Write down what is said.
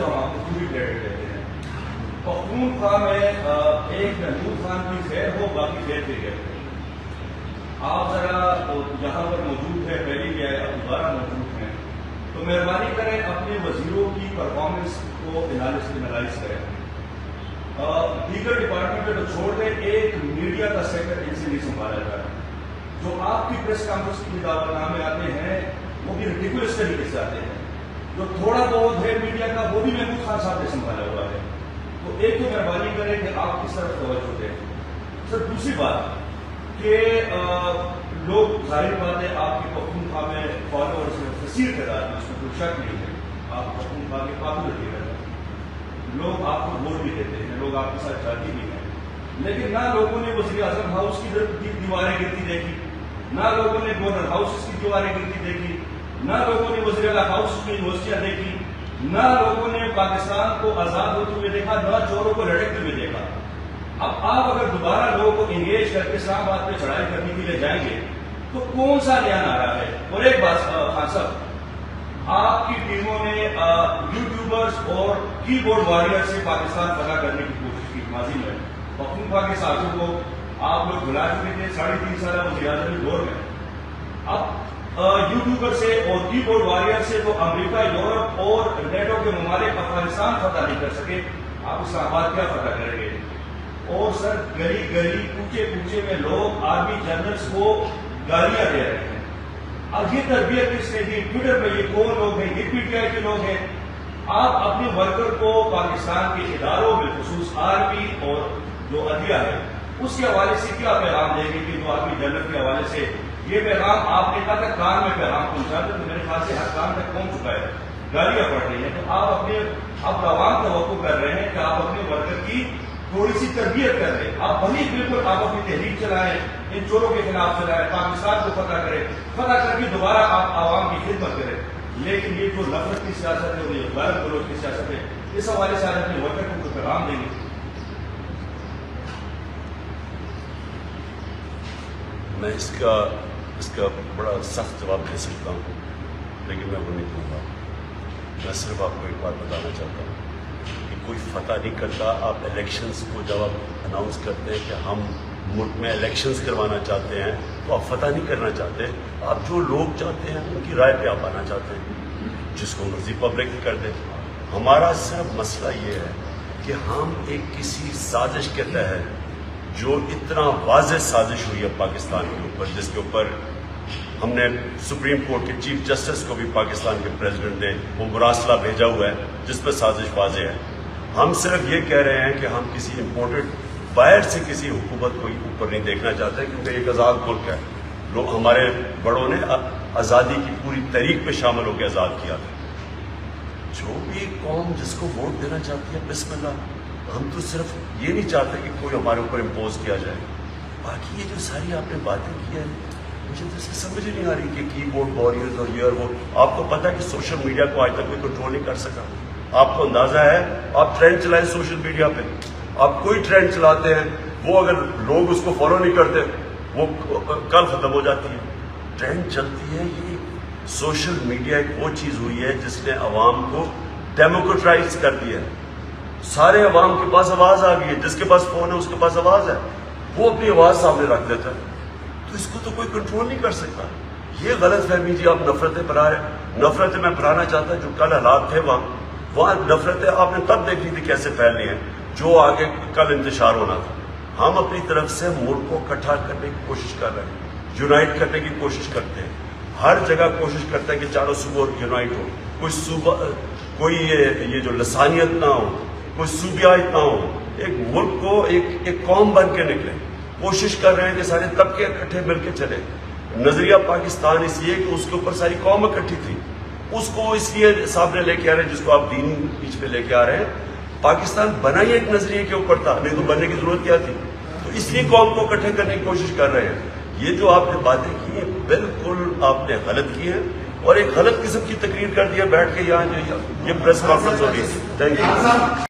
تو ہم آپ کو پوری کریڈٹ دیتے ہیں. پختونخوا میں ایک محمود خان کی خیر ہو باقی خیر پہ گئے. آپ ذرا یہاں پر موجود ہے، پہلے بھی آئے، اب دوبارہ موجود ہیں، تو مہربانی کریں اپنے وزیروں کی پرفارمنس کو انالائز کریں. دیگر ڈپارٹمنٹ کو چھوڑ دیں، ایک میڈیا کا سیکٹر ان سے نہیں سنبھالا جا رہا. جو آپ کی پریس کانفرنس کی دعوت نامے آتے ہیں وہ بھی ریڈیکولس طریقے سے آتے ہیں. جو تھوڑا بہت ہے میڈیا کا وہ بھی محمود خان صاحب نے سنبھالا ہوا ہے. تو ایک تو مہربانی کریں کہ آپ کس طرف توجہ دیں. سر دوسری بات کہ لوگ ظاہر بات ہے آپ کے پختونخوا میں فالوورز میں کثیر تعداد میں، اس میں کوئی شک نہیں ہے، آپ پختونخوا کے پاپولر لیڈر ہیں، لوگ آپ کو ووٹ بھی دیتے ہیں، لوگ آپ کے ساتھ جاتی بھی ہیں. لیکن نہ لوگوں نے وزیر اعظم ہاؤس کی دیواریں گرتی دیکھی، نہ لوگوں نے گورنر ہاؤس کی دیواریں گرتی دیکھی، نہ لوگوں نے وزیر اعلیٰ ہاؤس کی یونیورسٹیاں دیکھی، نہ لوگوں نے پاکستان کو آزاد ہوتے ہوئے دیکھا، نہ چوروں کو لڑکتے ہوئے دیکھا. اب آپ اگر دوبارہ لوگوں کو انگیج کر کے اسلام آباد پہ چڑھائی کرنے کے لیے جائیں گے تو کون سا نیا نعرہ ہے؟ اور ایک بات خان صاحب، آپ کی ٹیموں نے یوٹیوبرز اور کی بورڈ وارئر سے پاکستان فتح کرنے کی کوشش کی. ماضی میں پختونخوا کے ساتھیوں کو آپ لوگ بلا چکے تھے 3.5 سالہ وزیر اعظم کے دور میں. اب یوٹیوبر سے اور کی بورڈ وارئر سے تو امریکہ، یورپ اور نیٹو کے ممالک افغانستان فتح نہیں کر سکے، آپ اسلام آباد کیا فتح کریں گے؟ اور سر گلی گلی کوچے کوچے میں لوگ آرمی جنرلز کو گالیاں دے رہے ہیں. اب یہ تربیت کس نے دی؟ ٹویٹر پہ یہ کون لوگ ہیں؟ یہ پی ٹی آئی کے لوگ ہیں. آپ اپنے ورکر کو پاکستان کے اداروں میں خصوص آرمی اور جو عدلیہ ہے اس کے حوالے سے کیا پیغام دیں گے کہ جو آرمی جنرل کے حوالے سے یہ پیغام آپ نے کہا تھا کان میں پیغام پہنچا دیں، تو میرے خیال سے ہر کان تک پہنچ چکا ہے، گالیاں پڑ رہی ہیں. تو آپ اپنے اب عوام توقع کر رہے ہیں کہ آپ اپنے ورکر کی تھوڑی سی تربیت کر رہے ہیں. آپ بھلی بالکل آپ اپنی تحریک چلائیں، ان چوروں کے خلاف چلائیں، پاکستان کو فتح کریں، فتح کر کے دوبارہ آپ عوام کی خدمت کریں. لیکن یہ جو نفرت کی سیاست ہے اور یہ غیر گلوچ کی سیاست ہے، اس حوالے سے آج اپنے ورکر کو پیغام دیں گے. میں اس کا بڑا سخت جواب دے سکتا ہوں، لیکن میں وہ نہیں دوں گا. میں صرف آپ کو ایک بات بتانا چاہتا ہوں کہ کوئی فتح نہیں کرتا. آپ الیکشنز کو جب آپ اناؤنس کرتے ہیں کہ ہم ملک میں الیکشنز کروانا چاہتے ہیں تو آپ فتح نہیں کرنا چاہتے. آپ جو لوگ چاہتے ہیں ان کی رائے پہ آپ آنا چاہتے ہیں، جس کو مرضی پبلک کر دیں. ہمارا صرف مسئلہ یہ ہے کہ ہم ایک کسی سازش کے تحت جو اتنا واضح سازش ہوئی ہے پاکستان کے اوپر، جس کے اوپر ہم نے سپریم کورٹ کے چیف جسٹس کو بھی پاکستان کے پریزیڈنٹ نے وہ مراسلہ بھیجا ہوا ہے جس پہ سازش واضح ہے. ہم صرف یہ کہہ رہے ہیں کہ ہم کسی امپورٹڈ باہر سے کسی حکومت کو اوپر نہیں دیکھنا چاہتے، کیونکہ ایک آزاد ملک ہے. لوگ ہمارے بڑوں نے آزادی کی پوری تحریک پہ شامل ہو کے آزاد کیا تھا. جو بھی قوم جس کو ووٹ دینا چاہتی ہے بسم اللہ. ہم تو صرف یہ نہیں چاہتے کہ کوئی ہمارے اوپر امپوز کیا جائے. باقی یہ جو ساری آپ نے باتیں کی ہیں مجھے تو اسے سمجھ نہیں آ رہی کہ کی بورڈ وارئرز اور یہ اور وہ. آپ کو پتہ ہے کہ سوشل میڈیا کو آج تک کوئی کنٹرول نہیں کر سکا. آپ کو اندازہ ہے، آپ ٹرینڈ چلائیں سوشل میڈیا پہ، آپ کوئی ٹرینڈ چلاتے ہیں وہ اگر لوگ اس کو فالو نہیں کرتے وہ کل ختم ہو جاتی ہے. ٹرینڈ چلتی ہے. یہ سوشل میڈیا ایک وہ چیز ہوئی ہے جس نے عوام کو ڈیموکریٹائز کر دیا ہے. سارے عوام کے پاس آواز آ گئی ہے. جس کے پاس فون ہے اس کے پاس آواز ہے، وہ اپنی آواز سامنے رکھ دیتا ہے. تو اس کو تو کوئی کنٹرول نہیں کر سکتا. یہ غلط فہمی جی آپ نفرتیں پھیلا رہے ہیں. نفرتیں میں پھیلانا چاہتا جو کل حالات تھے وہاں نفرتیں آپ نے تب دیکھ لی تھی کیسے پھیل رہی ہیں جو آگے کل انتشار ہونا تھا. ہم اپنی طرف سے ملک کو اکٹھا کرنے کی کوشش کر رہے ہیں، یونائٹ کرنے کی کوشش کرتے ہیں. ہر جگہ کوشش کرتے ہیں کہ چاروں صوبوں یونائٹ ہو. کوئی صوبہ کوئی یہ جو لسانیت نہ ہو، کوئی صوبیات نہ ہو. ایک ملک کو ایک قوم بن کے نکلے. کوشش کر رہے ہیں کہ سارے طبقے اکٹھے مل کے چلے. نظریہ پاکستان اس لیے کہ اس کے اوپر ساری قوم اکٹھی تھی، اس کو اس لیے سامنے لے کے آ رہے ہیں جس کو آپ دین بیچ پہ لے کے آ رہے ہیں. پاکستان بنا ہی ایک نظریے کے اوپر تھا، نہیں تو بننے کی ضرورت کیا تھی. تو اس لیے قوم کو اکٹھے کرنے کی کوشش کر رہے ہیں. یہ جو آپ نے باتیں کی ہیں بالکل آپ نے غلط کی ہیں اور ایک غلط قسم کی تقریر کر دیا بیٹھ کے یہاں یہ پریس کانفرنس ہو رہی ہے. Thank you.